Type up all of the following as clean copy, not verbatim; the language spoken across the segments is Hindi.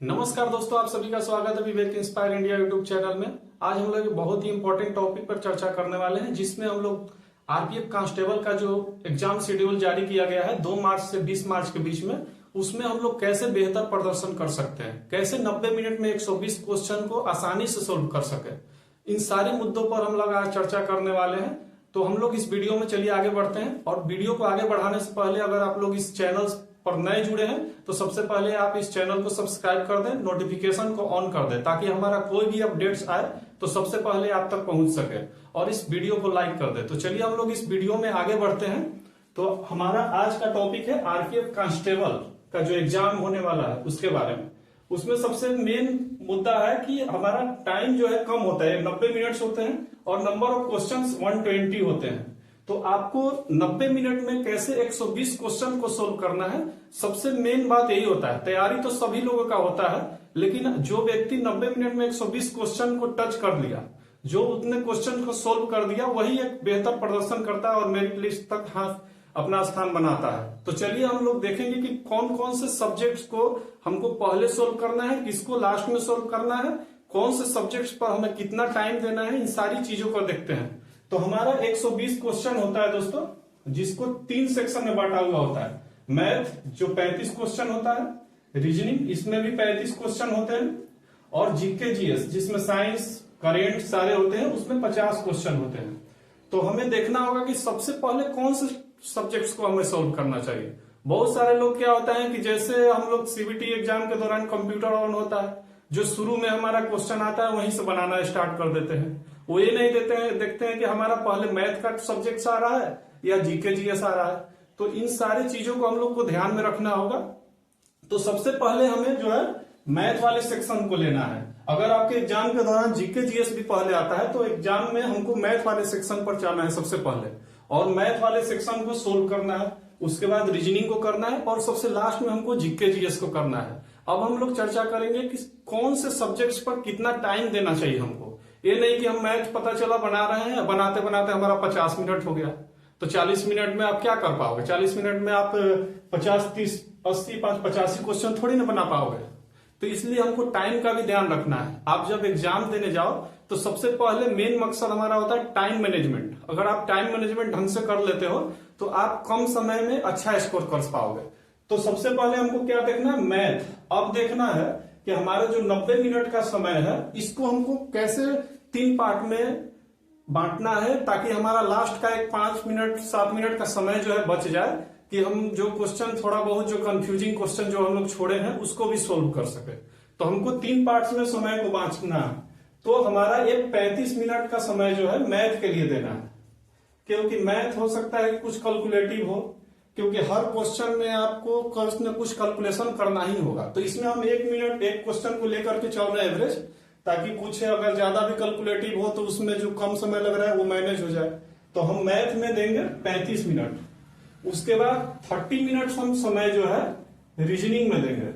नमस्कार दोस्तों, आप सभी का स्वागत है विवेक इंस्पायर इंडिया यूट्यूब चैनल में। आज हम लोग बहुत ही इंपॉर्टेंट टॉपिक पर चर्चा करने वाले हैं, जिसमें हम लोग आरपीएफ कांस्टेबल का जो एग्जाम शेड्यूल जारी किया गया है 2 मार्च से 20 मार्च के बीच में, उसमें हम लोग कैसे बेहतर प्रदर्शन कर सकते हैं, कैसे 90 मिनट में 120 क्वेश्चन को आसानी से सोल्व कर सके, इन सारे मुद्दों पर हम लोग आज चर्चा करने वाले हैं। तो हम लोग इस वीडियो में चलिए आगे बढ़ते हैं। और वीडियो को आगे बढ़ाने से पहले अगर आप लोग इस चैनल पर नए जुड़े हैं तो सबसे पहले आप इस चैनल को सब्सक्राइब कर दें, नोटिफिकेशन को ऑन कर दें, ताकि हमारा कोई भी अपडेट्स आए तो सबसे पहले आप तक पहुंच सके, और इस वीडियो को लाइक कर दें। तो चलिए हम लोग इस वीडियो में आगे बढ़ते हैं। तो हमारा आज का टॉपिक है आरपीएफ कांस्टेबल का जो एग्जाम होने वाला है उसके बारे में। उसमें सबसे मेन मुद्दा है कि हमारा टाइम जो है कम होता है, 90 मिनट्स होते हैं और नंबर ऑफ क्वेश्चंस 120 होते हैं। तो आपको 90 मिनट में कैसे 120 क्वेश्चन को सोल्व करना है, सबसे मेन बात यही होता है। तैयारी तो सभी लोगों का होता है, लेकिन जो व्यक्ति 90 मिनट में 120 क्वेश्चन को टच कर लिया, जो उतने क्वेश्चन को सोल्व कर दिया, वही एक बेहतर प्रदर्शन करता है और मेरिट लिस्ट तक अपना स्थान बनाता है। तो चलिए हम लोग देखेंगे कि कौन कौन से सब्जेक्ट्स को हमको पहले सोल्व करना है, किसको लास्ट में सोल्व करना है, कौन से सब्जेक्ट्स पर हमें कितना टाइम देना है, इन सारी चीजों को देखते हैं। तो हमारा 120 क्वेश्चन होता है दोस्तों, जिसको 3 सेक्शन में बांटा हुआ होता है। मैथ जो 35 क्वेश्चन होता है, रीजनिंग इसमें भी 35 क्वेश्चन होते हैं, और जीके जीएस जिसमें साइंस करेंट सारे होते हैं उसमें 50 क्वेश्चन होते हैं। तो हमें देखना होगा कि सबसे पहले कौन से सब्जेक्ट्स को हमें सोल्व करना चाहिए। बहुत सारे लोग क्या होता है कि जैसे हम लोग सीबीटी एग्जाम के दौरान कंप्यूटर ऑन होता है, जो शुरू में हमारा क्वेश्चन आता है वहीं से बनाना स्टार्ट कर देते हैं। वो ये नहीं देखते हैं कि हमारा पहले मैथ का सब्जेक्ट आ रहा है या जीके जीएस आ रहा है। तो इन सारी चीजों को हम लोग को ध्यान में रखना होगा। तो सबसे पहले हमें जो है मैथ वाले सेक्शन को लेना है। अगर आपके एग्जाम के दौरान जीके जीएस भी पहले आता है तो एग्जाम में हमको मैथ वाले सेक्शन पर जाना है सबसे पहले, और मैथ वाले सेक्शन को सोल्व करना है। उसके बाद रीजनिंग को करना है, और सबसे लास्ट में हमको जीके जीएस को करना है। अब हम लोग चर्चा करेंगे कि कौन से सब्जेक्ट्स पर कितना टाइम देना चाहिए हमको। ये नहीं कि हम मैथ पता चला बना रहे हैं, बनाते बनाते हमारा 50 मिनट हो गया, तो 40 मिनट में आप क्या कर पाओगे। 40 मिनट में आप 50, 30, 80, 85 क्वेश्चन थोड़ी ना बना पाओगे। तो इसलिए हमको टाइम का भी ध्यान रखना है। आप जब एग्जाम देने जाओ तो सबसे पहले मेन मकसद हमारा होता है टाइम मैनेजमेंट। अगर आप टाइम मैनेजमेंट ढंग से कर लेते हो तो आप कम समय में अच्छा स्कोर कर पाओगे। तो सबसे पहले हमको क्या देखना है, मैथ। अब देखना है कि हमारा जो 90 मिनट का समय है, इसको हमको कैसे 3 पार्ट में बांटना है, ताकि हमारा लास्ट का एक 5 मिनट 7 मिनट का समय जो है बच जाए, कि हम जो क्वेश्चन थोड़ा बहुत जो कंफ्यूजिंग क्वेश्चन जो हम लोग छोड़े हैं उसको भी सोल्व कर सके। तो हमको 3 पार्ट्स में समय को बांटना है। तो हमारा एक 35 मिनट का समय जो है मैथ के लिए देना है, क्योंकि मैथ हो सकता है कि कुछ कैलकुलेटिव हो, क्योंकि हर क्वेश्चन में आपको कुछ न कुछ कैलकुलेशन करना ही होगा। तो इसमें हम 1 मिनट एक क्वेश्चन को लेकर के चल रहे हैं एवरेज, ताकि कुछ अगर ज्यादा भी कैलकुलेटिव हो तो उसमें जो कम समय लग रहा है वो मैनेज हो जाए। तो हम मैथ में देंगे 35 मिनट। उसके बाद 30 मिनट हम समय जो है रीजनिंग में देंगे,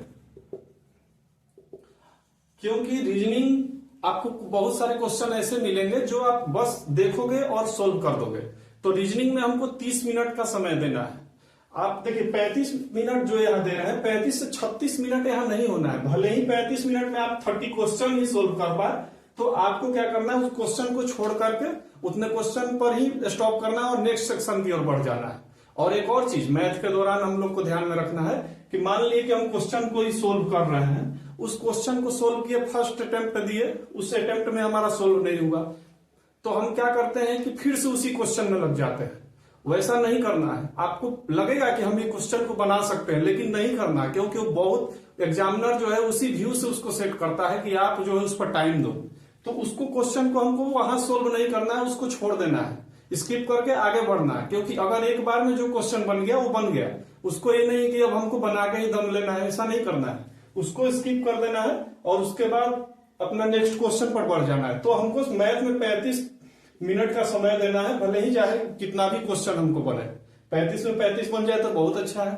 क्योंकि रीजनिंग आपको बहुत सारे क्वेश्चन ऐसे मिलेंगे जो आप बस देखोगे और सोल्व कर दोगे। तो रीजनिंग में हमको 30 मिनट का समय देना है। आप देखिए 35 मिनट जो यहाँ दे रहे हैं, 35 से 36 मिनट यहाँ नहीं होना है। भले ही 35 मिनट में आप 30 क्वेश्चन ही सोल्व कर पाए, तो आपको क्या करना है, उस क्वेश्चन को छोड़ करके उतने क्वेश्चन पर ही स्टॉप करना है और नेक्स्ट सेक्शन की ओर बढ़ जाना है। और एक और चीज मैथ के दौरान हम लोग को ध्यान में रखना है कि मान लीजिए कि हम क्वेश्चन को ही सोल्व कर रहे हैं, उस क्वेश्चन को सोल्व किए, फर्स्ट अटेम्प्ट दिए, उस अटेम्प्ट में हमारा सोल्व नहीं हुआ, तो हम क्या करते हैं कि फिर से उसी क्वेश्चन में लग जाते हैं। वैसा नहीं करना है। आपको लगेगा कि हम ये क्वेश्चन को बना सकते हैं, लेकिन नहीं करना, क्योंकि वो बहुत एग्जामिनर जो है उसी व्यू से उसको सेट करता है कि आप जो है उस पर टाइम दो। तो उसको क्वेश्चन को हमको वहां सोल्व नहीं करना है, उसको छोड़ देना है, स्किप करके आगे बढ़ना है। क्योंकि अगर एक बार में जो क्वेश्चन बन गया वो बन गया, उसको ये नहीं कि अब हमको बना के ही दम लेना है, ऐसा नहीं करना है। उसको स्किप कर देना है और उसके बाद अपना नेक्स्ट क्वेश्चन पर बढ़ जाना है। तो हमको मैथ में 35 मिनट का समय देना है, भले ही चाहे कितना भी क्वेश्चन हमको बने। 35 में 35 बन जाए तो बहुत अच्छा है,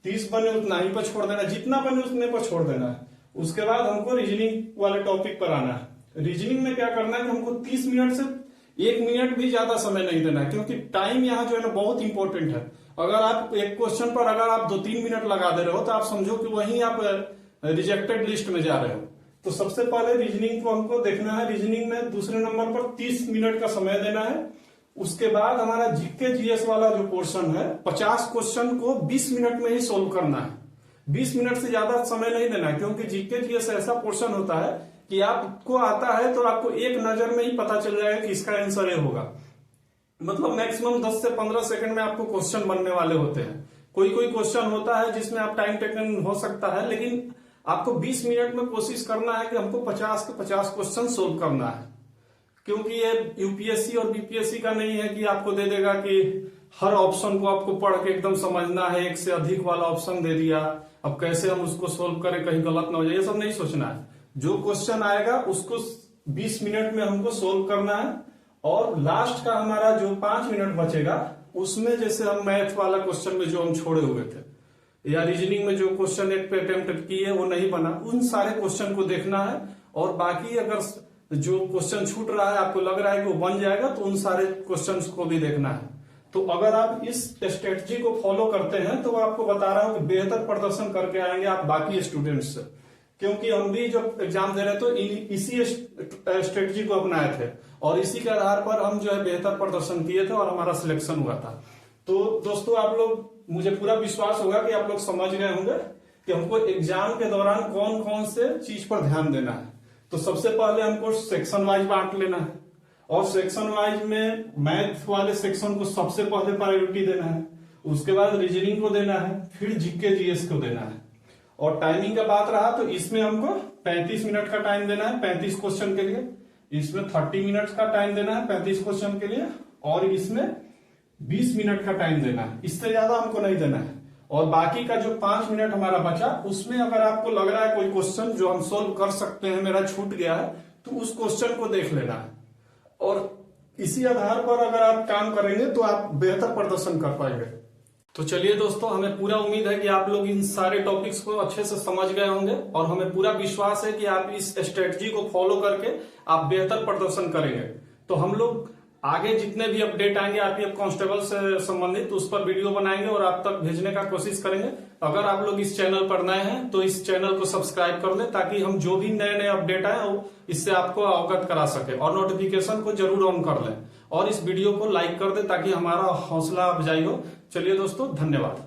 30 बने उतना ही पर छोड़ देना, जितना बने उतने पर छोड़ देना है। उसके बाद हमको रीजनिंग वाले टॉपिक पर आना है। रीजनिंग में क्या करना है कि हमको 30 मिनट से 1 मिनट भी ज्यादा समय नहीं देना है, क्योंकि टाइम यहाँ जो है ना बहुत इंपॉर्टेंट है। अगर आप एक क्वेश्चन पर अगर आप 2-3 मिनट लगा दे रहे हो तो आप समझो कि वहीं आप रिजेक्टेड लिस्ट में जा रहे हो। तो सबसे पहले रीजनिंग को हमको देखना है। रीजनिंग में दूसरे नंबर पर 30 मिनट का समय देना है। उसके बाद हमारा जीके जीएस वाला जो पोर्शन है, 50 क्वेश्चन को 20 मिनट में ही सोल्व करना है। 20 मिनट से ज्यादा समय नहीं देना है, क्योंकि जीके जीएस ऐसा पोर्शन होता है कि आपको आता है तो आपको एक नजर में ही पता चल जाएगा कि इसका आंसर ये होगा। मतलब मैक्सिमम 10 से 15 सेकंड में आपको क्वेश्चन बनने वाले होते हैं। कोई कोई क्वेश्चन होता है जिसमें आप टाइम टेकन हो सकता है, लेकिन आपको 20 मिनट में कोशिश करना है कि हमको 50 के 50 क्वेश्चन सोल्व करना है। क्योंकि ये यूपीएससी और बीपीएससी का नहीं है कि आपको दे देगा कि हर ऑप्शन को आपको पढ़ के एकदम समझना है, एक से अधिक वाला ऑप्शन दे दिया, अब कैसे हम उसको सोल्व करें, कहीं गलत ना हो जाए, ये सब नहीं सोचना है। जो क्वेश्चन आएगा उसको 20 मिनट में हमको सोल्व करना है। और लास्ट का हमारा जो 5 मिनट बचेगा उसमें जैसे हम मैथ वाला क्वेश्चन में जो हम छोड़े हुए थे, या रीजनिंग में जो क्वेश्चन एक पे अटेम्प्ट किए वो नहीं बना, उन सारे क्वेश्चन को देखना है। और बाकी अगर जो क्वेश्चन छूट रहा है, आपको लग रहा है कि वो बन जाएगा, तो उन सारे क्वेश्चंस को भी देखना है। तो अगर आप इस स्ट्रेटजी को फॉलो करते हैं तो आपको बता रहा हूं कि बेहतर प्रदर्शन करके आएंगे आप बाकी स्टूडेंट्स से। क्योंकि हम भी जब एग्जाम दे रहे तो इसी स्ट्रेटजी को अपनाए थे और इसी के आधार पर हम जो है बेहतर प्रदर्शन किए थे और हमारा सिलेक्शन हुआ था। तो दोस्तों, आप लोग, मुझे पूरा विश्वास होगा कि आप लोग समझ गए होंगे कि हमको एग्जाम के दौरान कौन कौन से चीज पर ध्यान देना है। तो सबसे पहले हमको सेक्शन वाइज बांट लेना है, और सेक्शन वाइज में मैथ वाले सेक्शन को सबसे पहले प्रायोरिटी देना है, उसके बाद रीजनिंग को देना है, फिर जीके जीएस को देना है। और टाइमिंग का बात रहा तो इसमें हमको 35 मिनट का टाइम देना है 35 क्वेश्चन के लिए, इसमें 30 मिनट का टाइम देना है 35 क्वेश्चन के लिए, और इसमें 20 मिनट का टाइम देना है, इससे ज्यादा हमको नहीं देना है। और बाकी का जो 5 मिनट हमारा बचा, उसमें अगर आपको लग रहा है कोई क्वेश्चन जो हम सोल्व कर सकते हैं, मेरा छूट गया है, तो उस क्वेश्चन को देख लेना है। और इसी आधार पर अगर आप काम करेंगे तो आप बेहतर प्रदर्शन कर पाएंगे। तो चलिए दोस्तों, हमें पूरा उम्मीद है कि आप लोग इन सारे टॉपिक्स को अच्छे से समझ गए होंगे, और हमें पूरा विश्वास है कि आप इस स्ट्रेटजी को फॉलो करके आप बेहतर प्रदर्शन करेंगे। तो हम लोग आगे जितने भी अपडेट आएंगे आरपीएफ कांस्टेबल से संबंधित, उस पर वीडियो बनाएंगे और आप तक भेजने का कोशिश करेंगे। अगर आप लोग इस चैनल पर नए हैं तो इस चैनल को सब्सक्राइब कर लें, ताकि हम जो भी नए नए अपडेट आए इससे आपको अवगत करा सके, और नोटिफिकेशन को जरूर ऑन कर लें, और इस वीडियो को लाइक कर दें ताकि हमारा हौसला अफजाई हो। चलिए दोस्तों, धन्यवाद।